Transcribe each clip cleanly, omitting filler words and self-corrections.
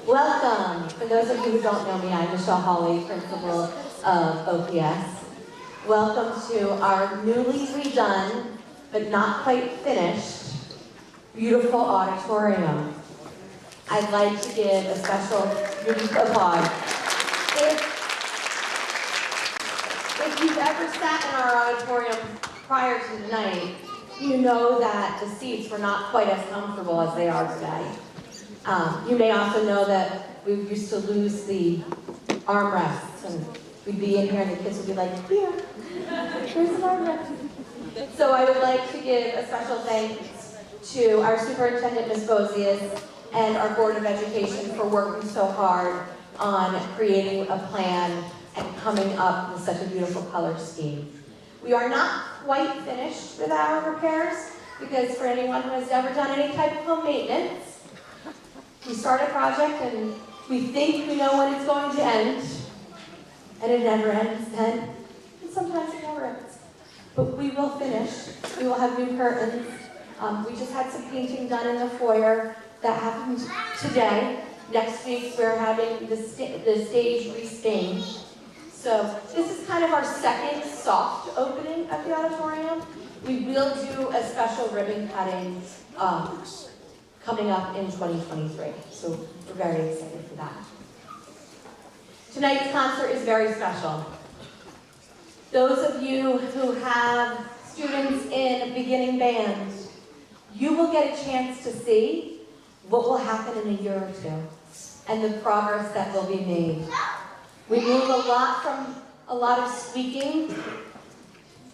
Welcome. For those of you who don't know me, I'm Michelle Hawley, principal of OPS. Welcome to our newly redone, but not quite finished, beautiful auditorium. I'd like to give a special applause. If you've ever sat in our auditorium prior to tonight, you know that the seats were not quite as comfortable as they are today. You may also know that we used to lose the armrests, and we'd be in here and the kids would be like, here, here's an armrest. So I would like to give a special thanks to our superintendent, Ms. Bozius, and our Board of Education for working so hard on creating a plan and coming up with such a beautiful color scheme. We are not quite finished with our repairs, because for anyone who has ever done any type of home maintenance, we start a project and we think we know when it's going to end, and it never ends then, and sometimes it never ends. But we will finish. We will have new curtains. We just had some painting done in the foyer that happened today. Next week we're having the stage restained. So this is kind of our second soft opening of the auditorium. We will do a special ribbon cutting coming up in 2023. So we're very excited for that. Tonight's concert is very special. Those of you who have students in beginning band, you will get a chance to see what will happen in a year or two and the progress that will be made. We move a lot from a lot of squeaking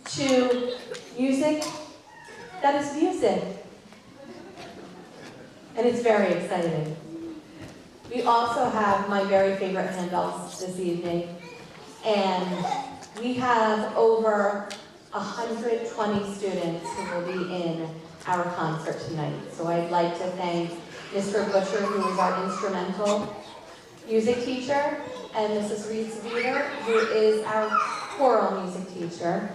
to music that is music. And it's very exciting. We also have my very favorite handbells this evening. And we have over 120 students who will be in our concert tonight. So I'd like to thank Mr. Butcher, who is our instrumental music teacher, and Mrs. Reeves-Veeder, who is our choral music teacher,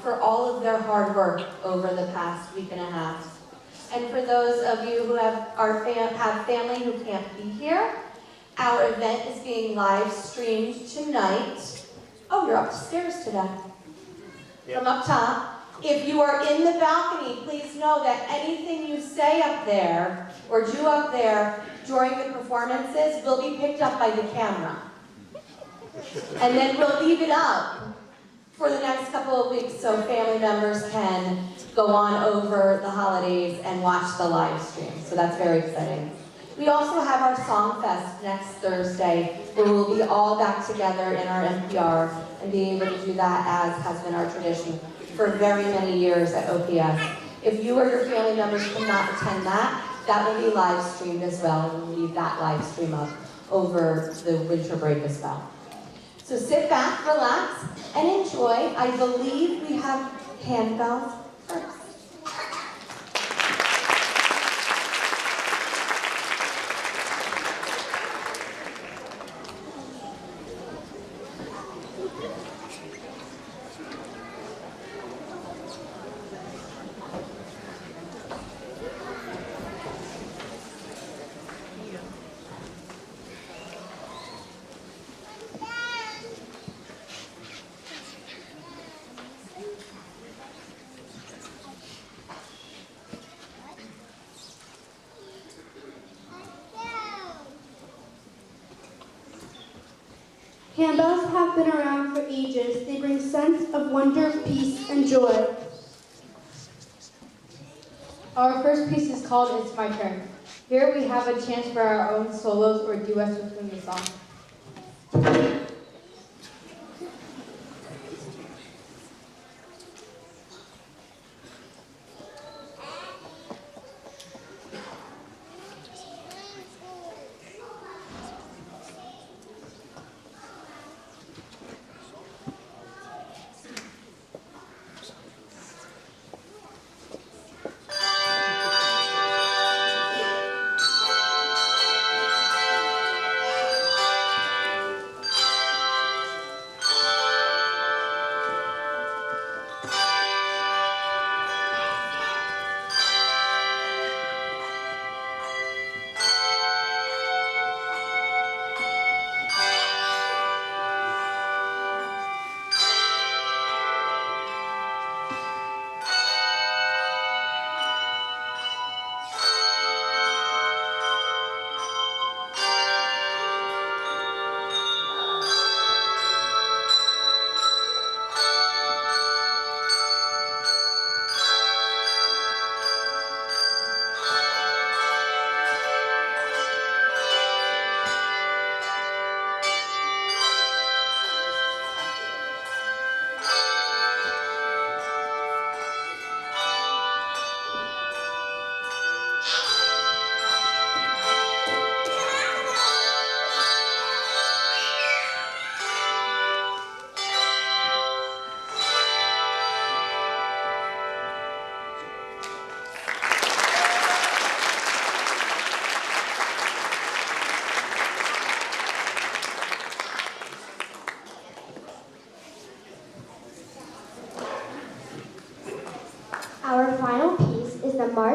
for all of their hard work over the past week and a half. And for those of you who have family who can't be here, our event is being live streamed tonight. Oh, you're upstairs today. Yep. From up top. If you are in the balcony, please know that anything you say up there or do up there during the performances will be picked up by the camera. And then we'll leave it up for the next couple of weeks so family members can go on over the holidays and watch the live stream. So that's very exciting. We also have our Song Fest next Thursday, where we'll be all back together in our NPR and be able to do that as has been our tradition for very many years at OPS. If you or your family members cannot attend that, that will be live streamed as well, and we'll leave that live stream up over the winter break as well. So sit back, relax, and enjoy. I believe we have handbells first. Handbells have been around for ages. They bring sense of wonder, peace, and joy. Our first piece is called It's My Turn. Here we have a chance for our own solos or duets within the song.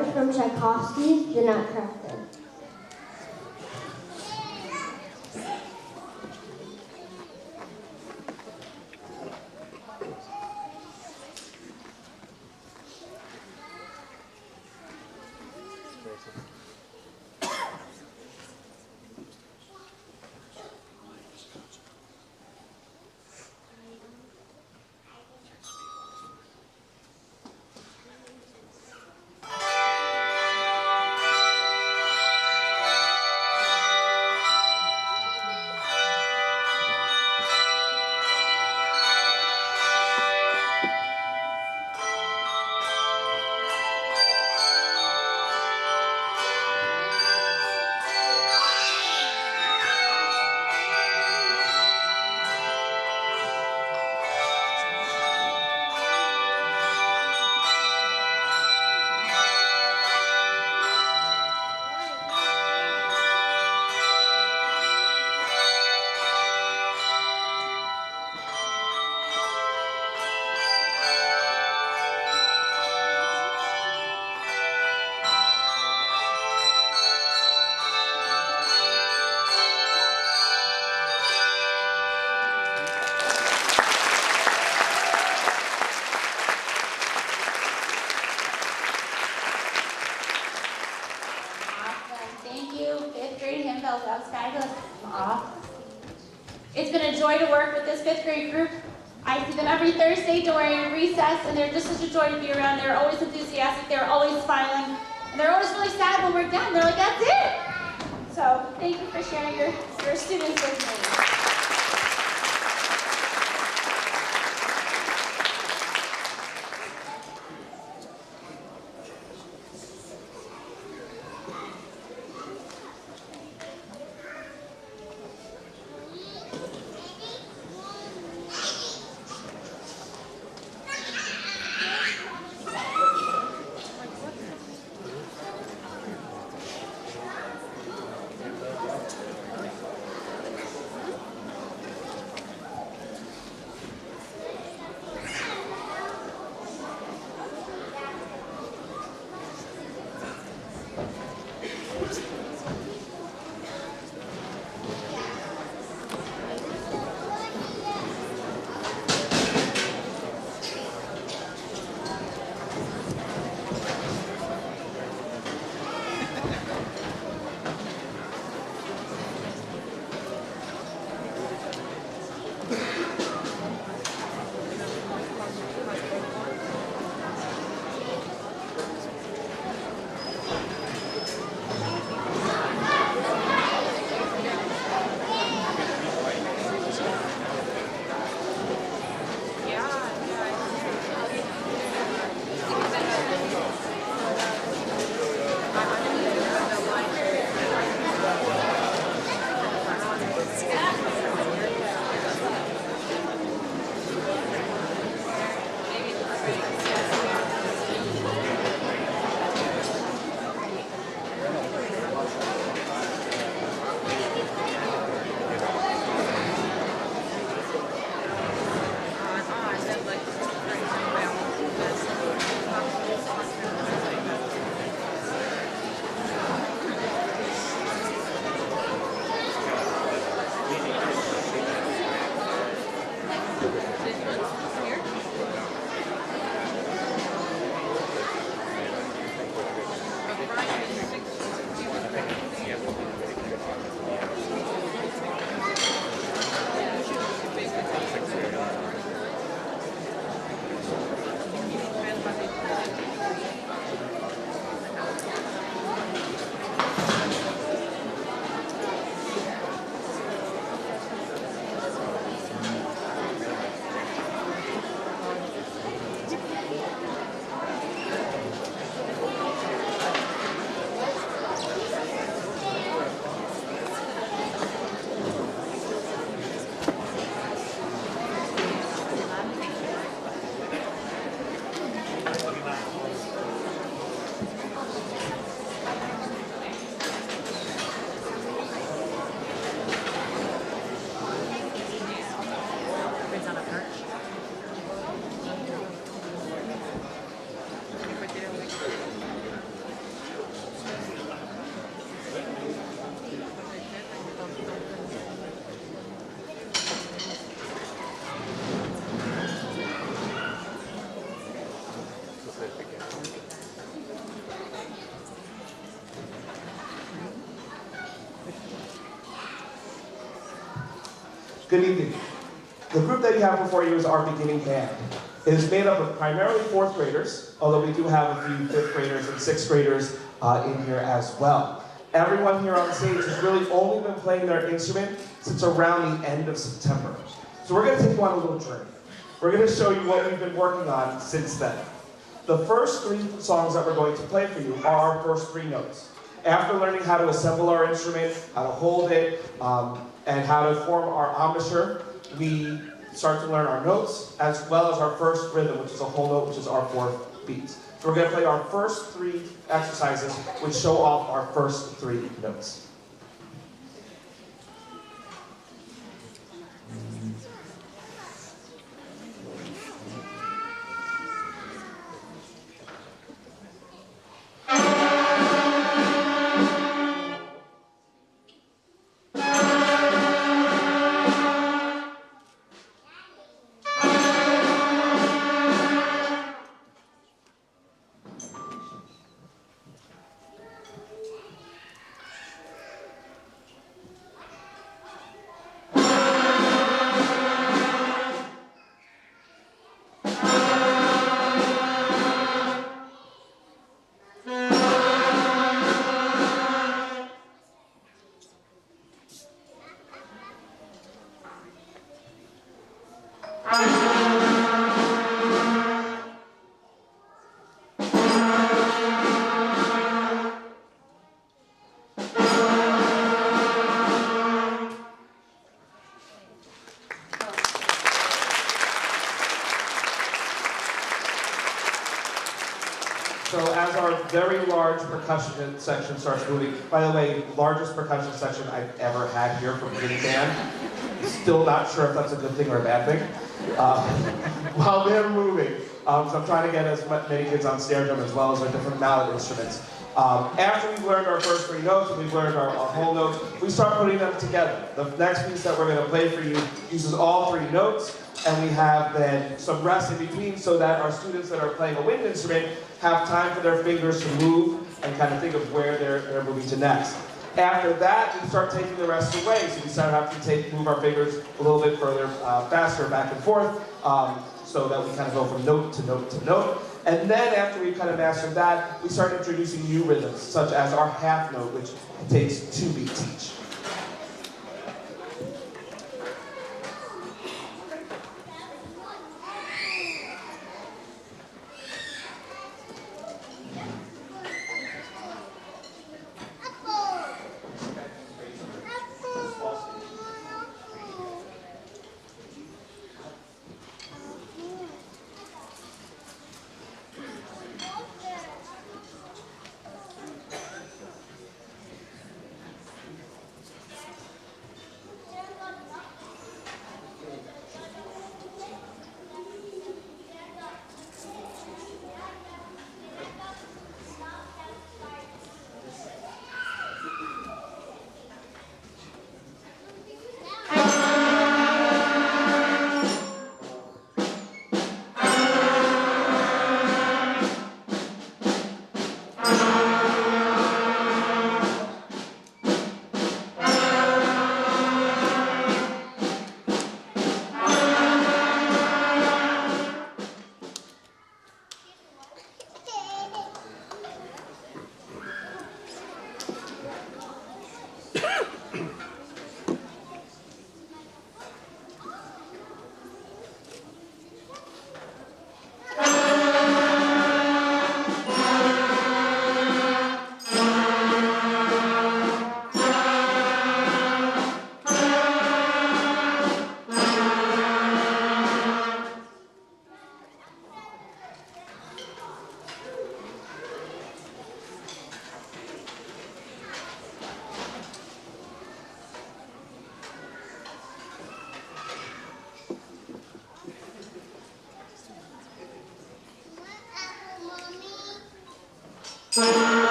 March from Tchaikovsky's The Nutcracker. That was fabulous. Awesome. It's been a joy to work with this 5th grade group. I see them every Thursday during recess, and they're just such a joy to be around. They're always enthusiastic, they're always smiling, and they're always really sad when we're done. They're like, that's it! So thank you for sharing your students with me. Good evening. The group that you have before you is our beginning band. It is made up of primarily fourth graders, although we do have a few fifth graders and sixth graders in here as well. Everyone here on stage has really only been playing their instrument since around the end of September. So we're going to take you on a little journey. We're going to show you what we've been working on since then. The first 3 songs that we're going to play for you are our first 3 notes. After learning how to assemble our instrument, how to hold it, and how to form our embouchure, we start to learn our notes, as well as our first rhythm, which is a whole note, which is our 4th beat. So we're going to play our first 3 exercises, which show off our first 3 notes. So as our very large percussion section starts moving, by the way, largest percussion section I've ever had here from beginning band. Still not sure if that's a good thing or a bad thing. While they're moving, so I'm trying to get as many kids on snare drum as well as our different mallet instruments. After we've learned our first 3 notes, and we've learned our whole notes, we start putting them together. The next piece that we're going to play for you uses all 3 notes, and we have then some rest in between so that our students that are playing a wind instrument have time for their fingers to move and kind of think of where they're moving to next. After that, we start taking the rest away, so we start having to move our fingers a little bit further faster back and forth, so that we kind of go from note to note to note. And then after we've kind of mastered that, we start introducing new rhythms, such as our half note, which takes 2 beats each.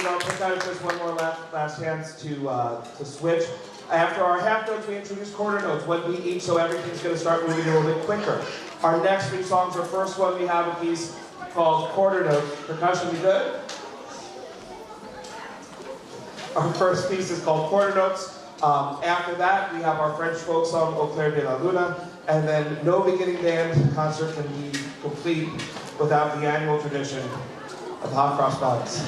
our percussionists one more last chance to switch. After our half notes, we introduce quarter notes, one beat each, so everything's going to start moving a little bit quicker. Our next three songs, our first one, we have a piece called Quarter Notes. Percussion, we good? Our first piece is called Quarter Notes. After that, we have our French folk song, Au Clair de la Luna, and then no beginning band concert can be complete without the annual tradition of Hot Cross Buns.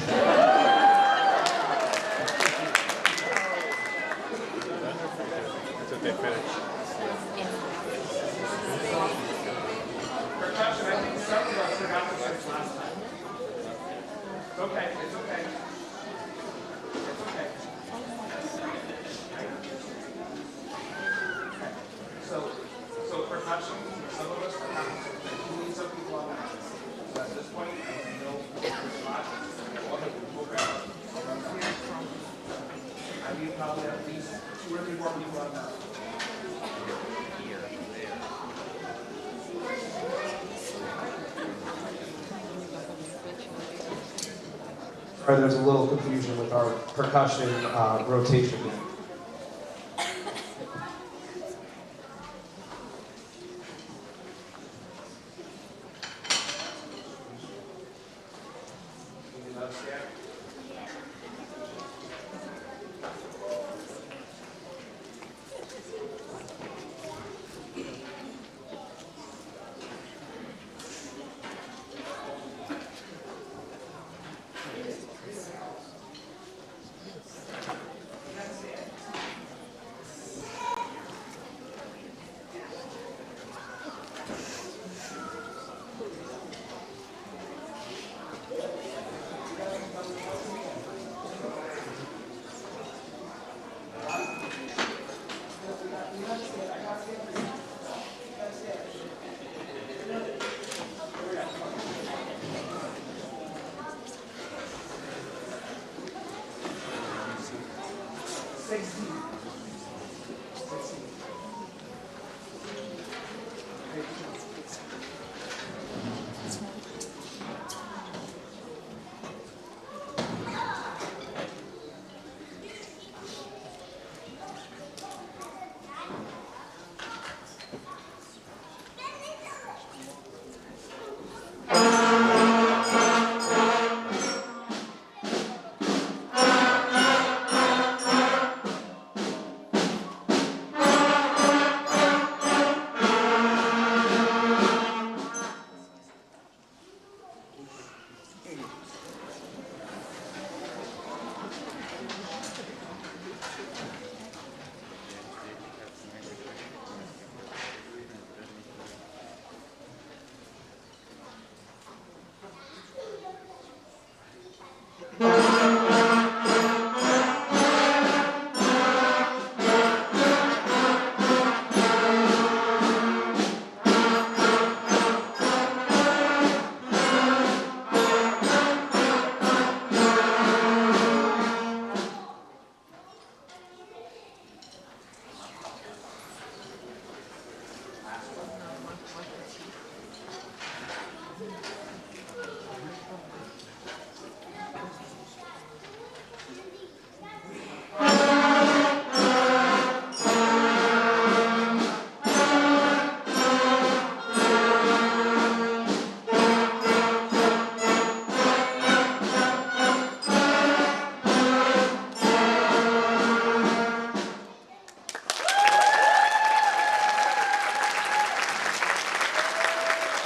Percussion, I think some of us forgot to switch last time. It's okay, it's okay. It's okay. So percussion, some of us forgot to switch. We need some people on that. So at this point, I know there's not. I need probably at least 2 or 3 more people on that. Sorry, there's a little confusion with our percussion rotation.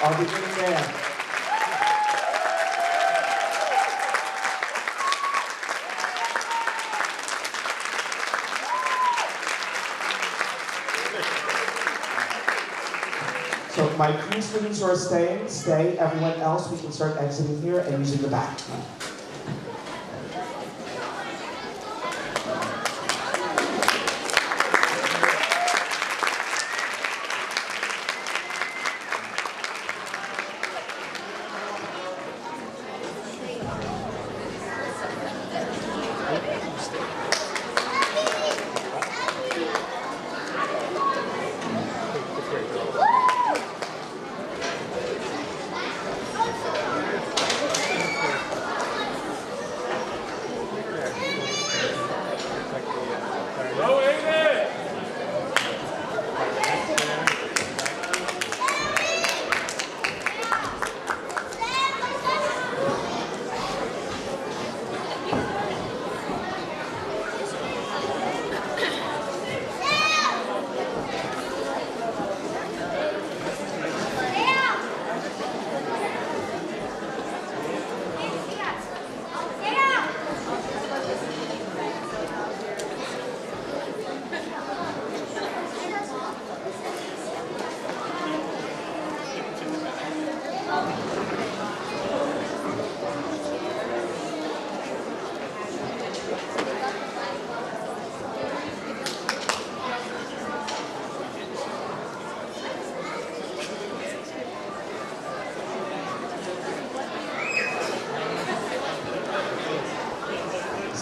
Our beginning band. So my few students who are staying, stay. Everyone else, we can start exiting here and using the back.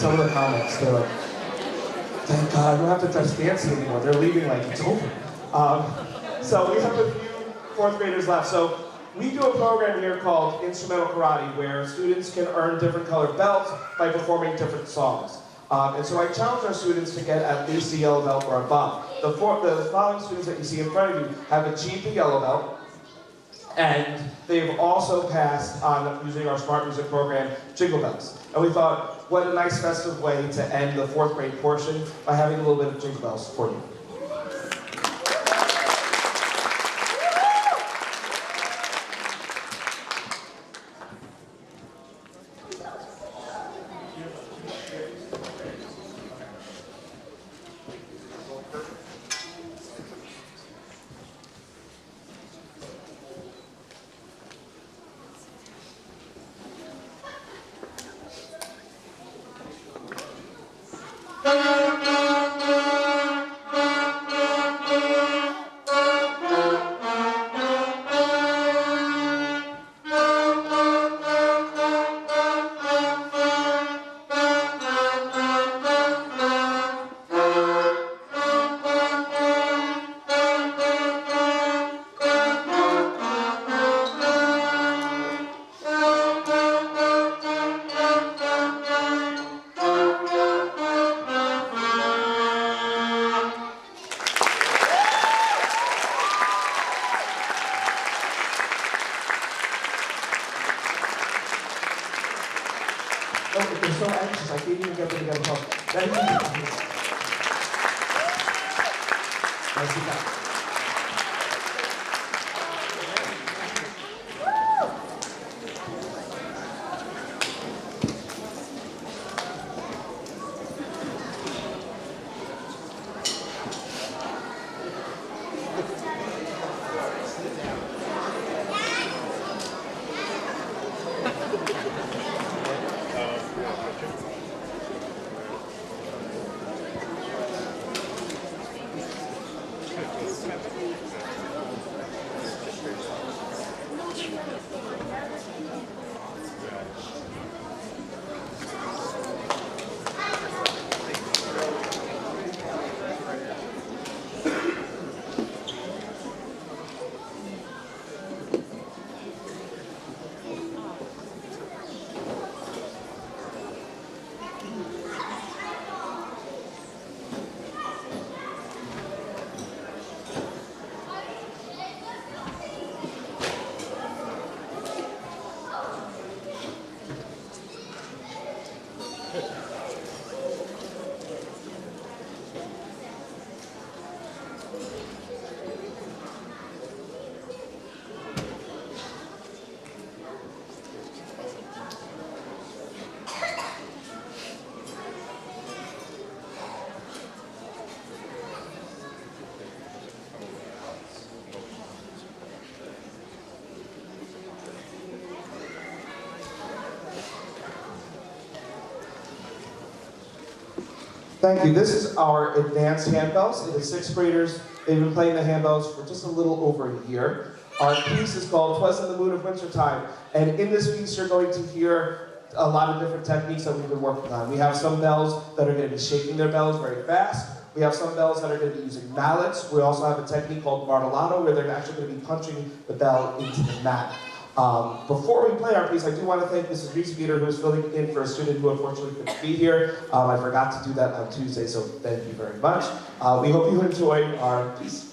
some of the comments, they're like, thank God, I don't have to dress fancy anymore. They're leaving like it's over. So we have a few fourth graders left. So we do a program here called Instrumental Karate, where students can earn different colored belts by performing different songs. And so I challenge our students to get at least the yellow belt or above. The following students that you see in front of you have achieved the yellow belt, and they've also passed on using our Smart Music program, Jingle Bells. And we thought, what a nice festive way to end the fourth grade portion by having a little bit of Jingle Bells for you. Oh, they're so anxious. I can't even get them together. Nicely done. Thank you. This is our advanced handbells. It is sixth graders. They've been playing the handbells for just a little over a year. Our piece is called "'Twas in the Mood of Wintertime," and in this piece you're going to hear a lot of different techniques that we've been working on. We have some bells that are going to be shaking their bells very fast. We have some bells that are going to be using mallets. We also have a technique called martellado, where they're actually going to be punching the bell into the mat. Before we play our piece, I do want to thank Mrs. Reese-Peter, who is filling in for a student who unfortunately couldn't be here. I forgot to do that on Tuesday, so thank you very much. We hope you enjoy our piece.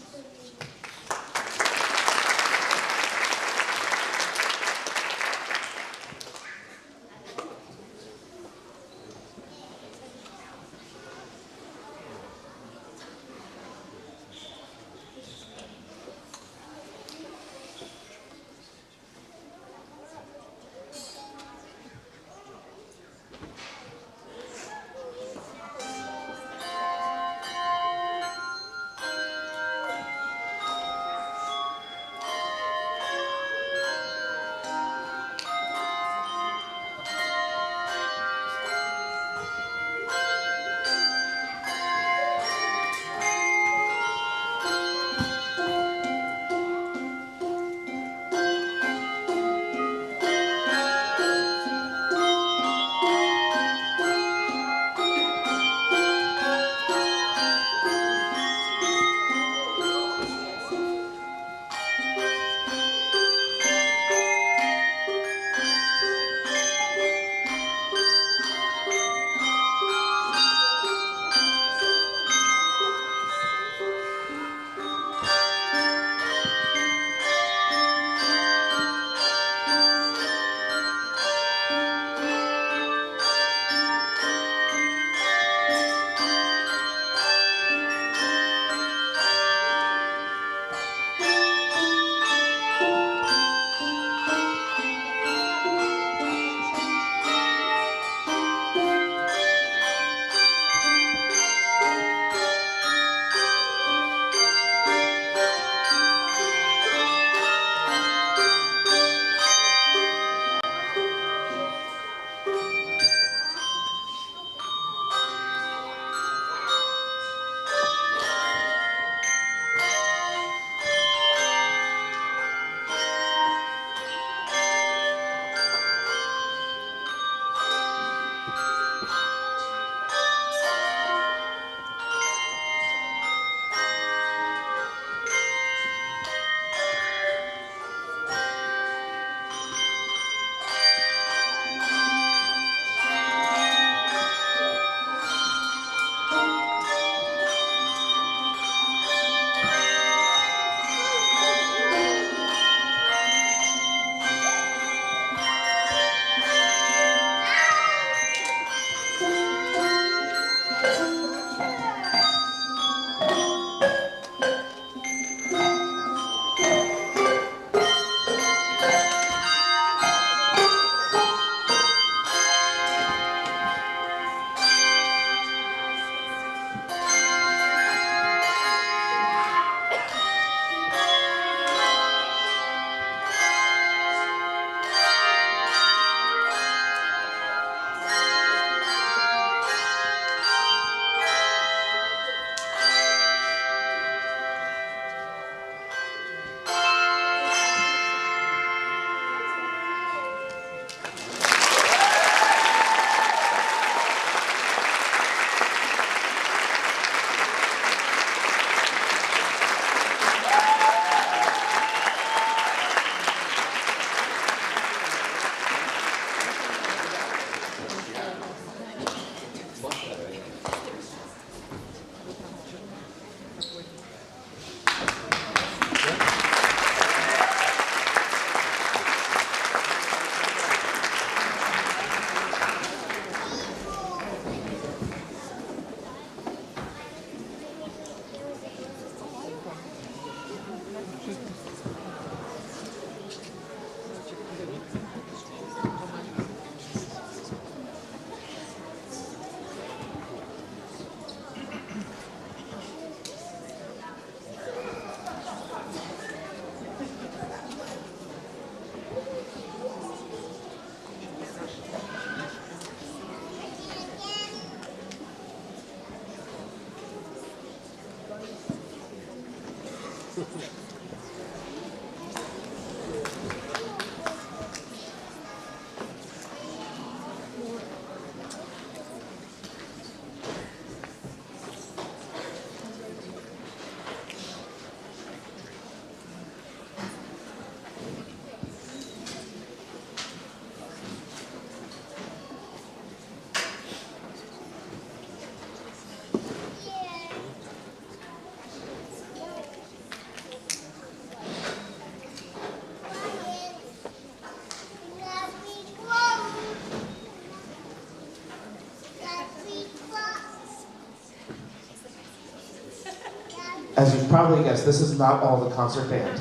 As you probably guessed, this is not all the concert band.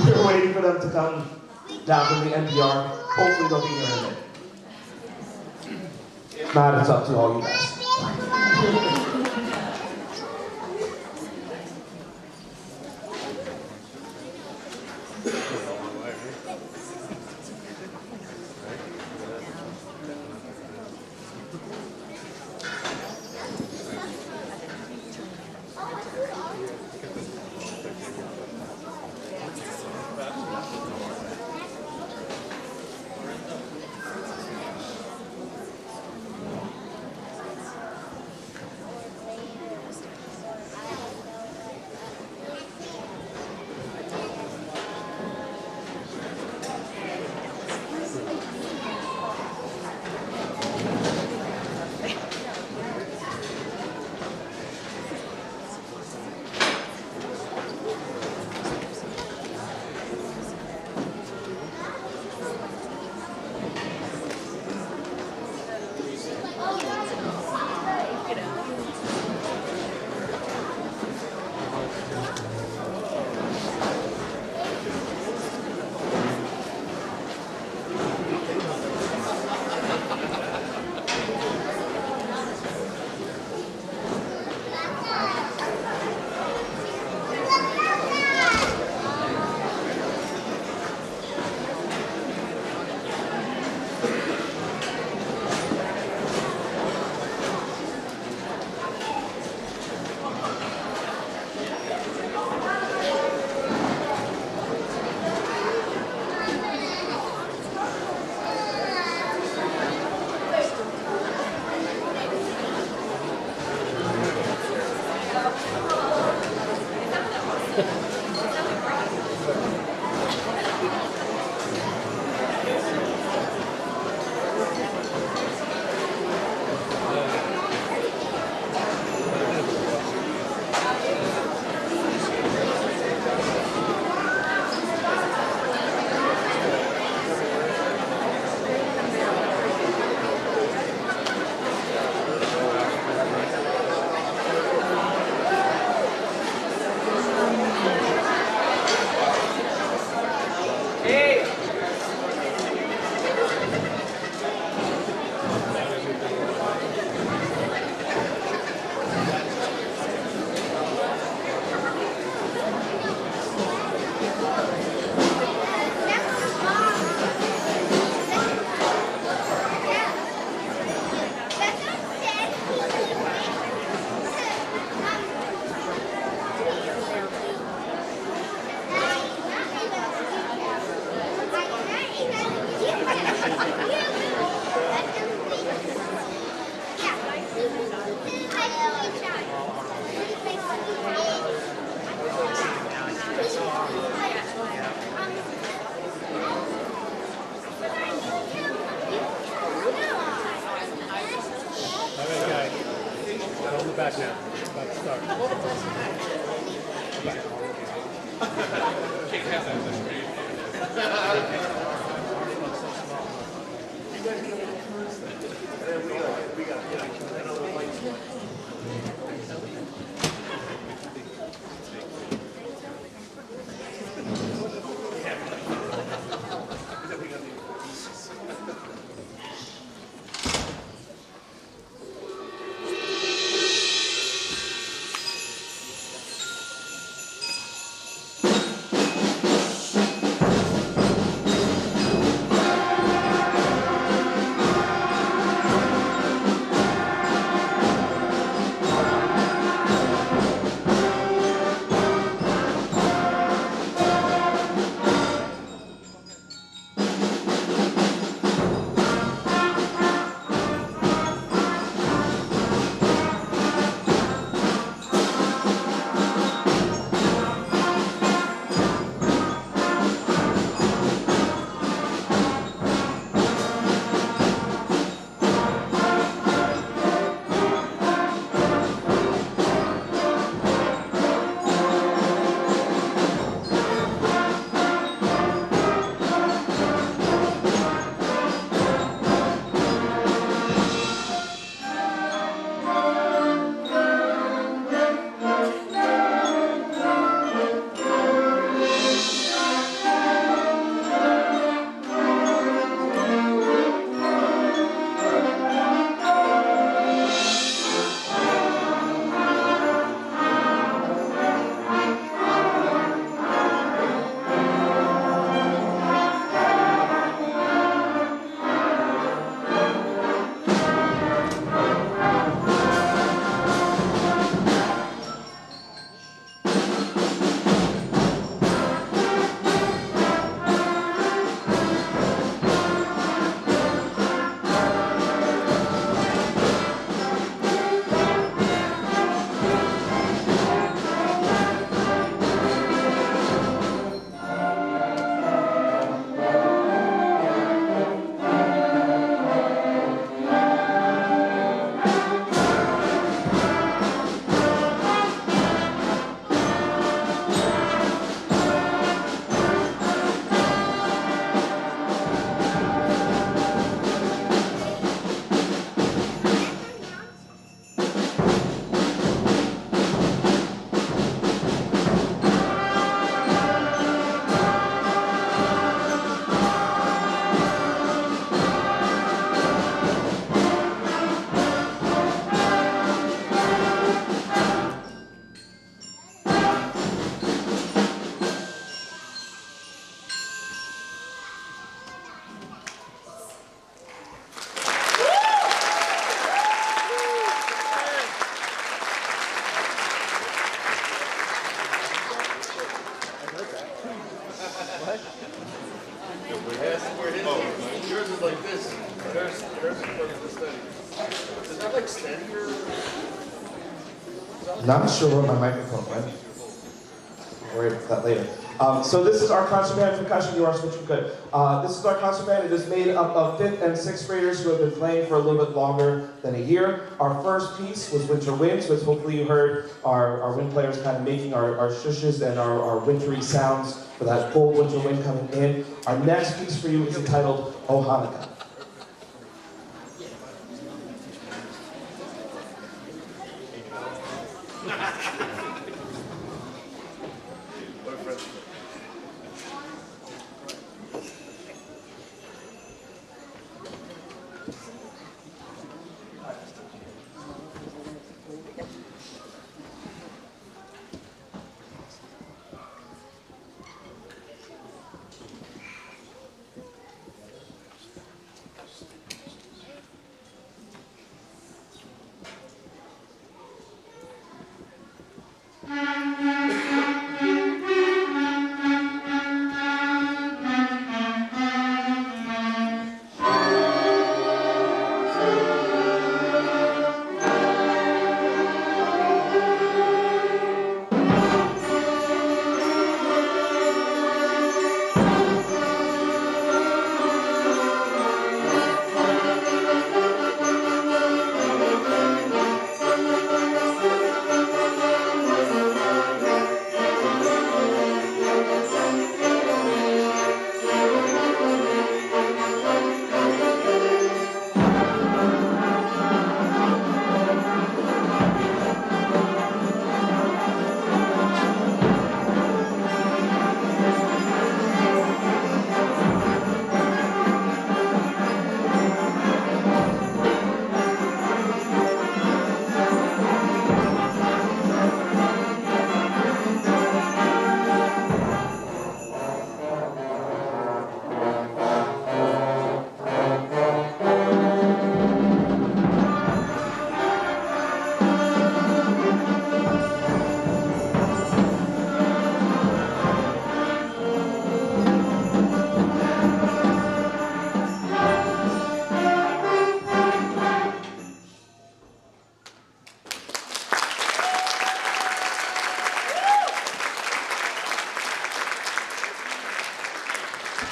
We're waiting for them to come down from the NPR. Hopefully they'll be here in a minute. If not, it's up to all you guys. Not sure where my microphone went. I'll worry about that later. So this is our concert band percussion. You are switching good. This is our concert band. It is made up of 5th and 6th graders who have been playing for a little bit longer than a year. Our first piece was Winter Winds, which hopefully you heard our wind players kind of making our shushes and our wintry sounds for that cold winter wind coming in. Our next piece for you is entitled O Hanukkah.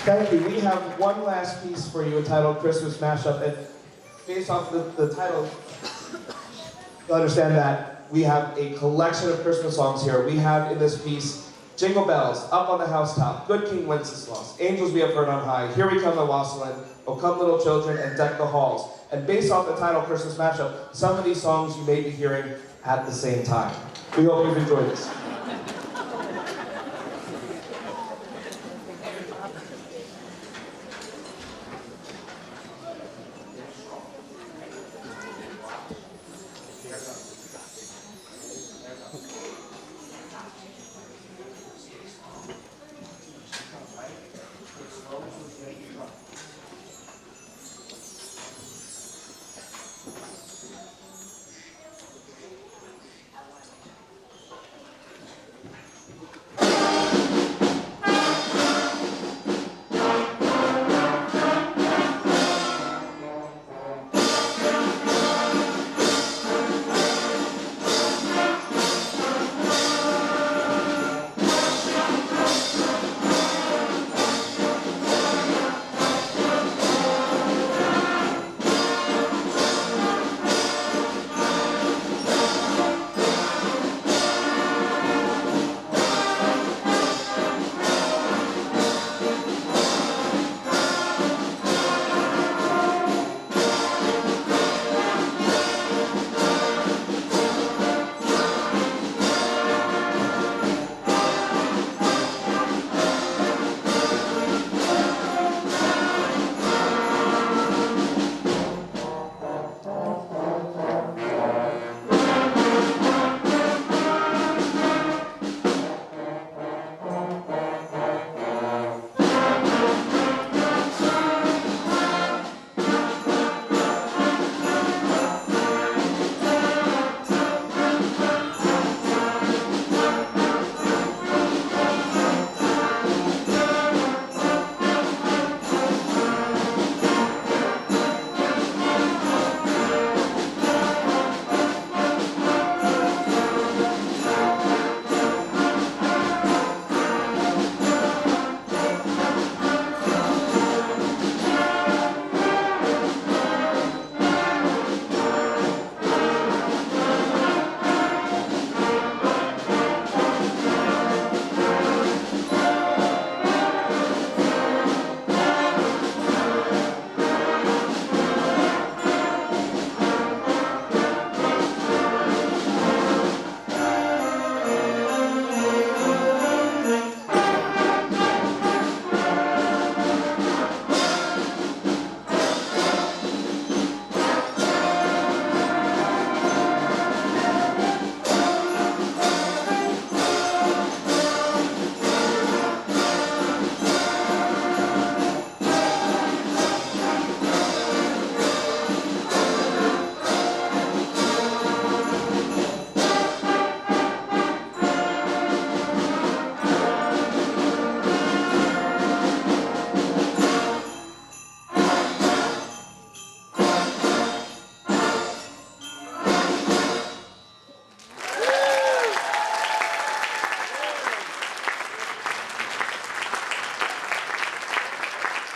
Thank you. We have one last piece for you entitled Christmas Mashup. And based off the title, you'll understand that we have a collection of Christmas songs here. We have in this piece Jingle Bells, Up on the Housetop, Good King Wenceslas, Angels We Have Heard on High, Here We Come to Wassailand, O Come Little Children, and Deck the Halls. And based off the title Christmas Mashup, some of these songs you may be hearing at the same time. We hope you've enjoyed this.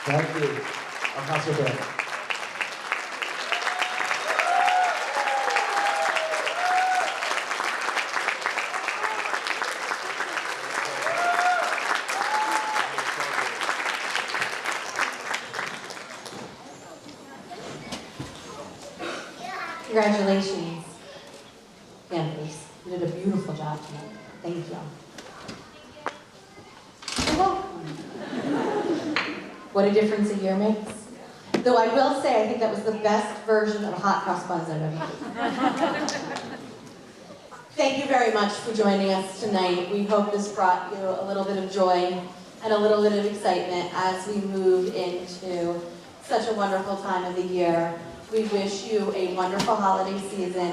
Thank you. Councilor Barron. Congratulations, campers. You did a beautiful job tonight. Thank you. You're welcome. What a difference a year makes. Though I will say, I think that was the best version of hot cross buns I've ever had. Thank you very much for joining us tonight. We hope this brought you a little bit of joy and a little bit of excitement as we move into such a wonderful time of the year. We wish you a wonderful holiday season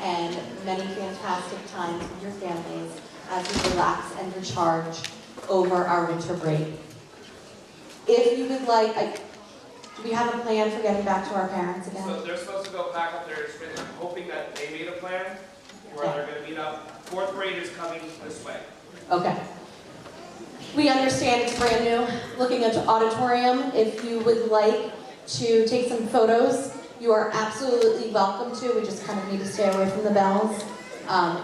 and many fantastic times with your families as we relax and recharge over our winter break. If you would like, do we have a plan for getting back to our parents again? So they're supposed to go back up there. I'm hoping that they made a plan where they're going to meet up. 4th grade is coming this way. Okay. We understand it's brand new. Looking at the auditorium, if you would like to take some photos, you are absolutely welcome to. We just kind of need to stay away from the bells.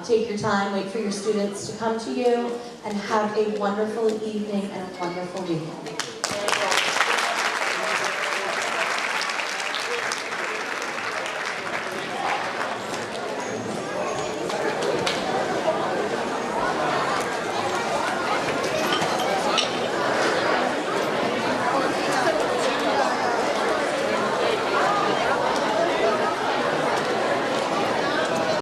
Take your time, wait for your students to come to you, and have a wonderful evening and a wonderful weekend.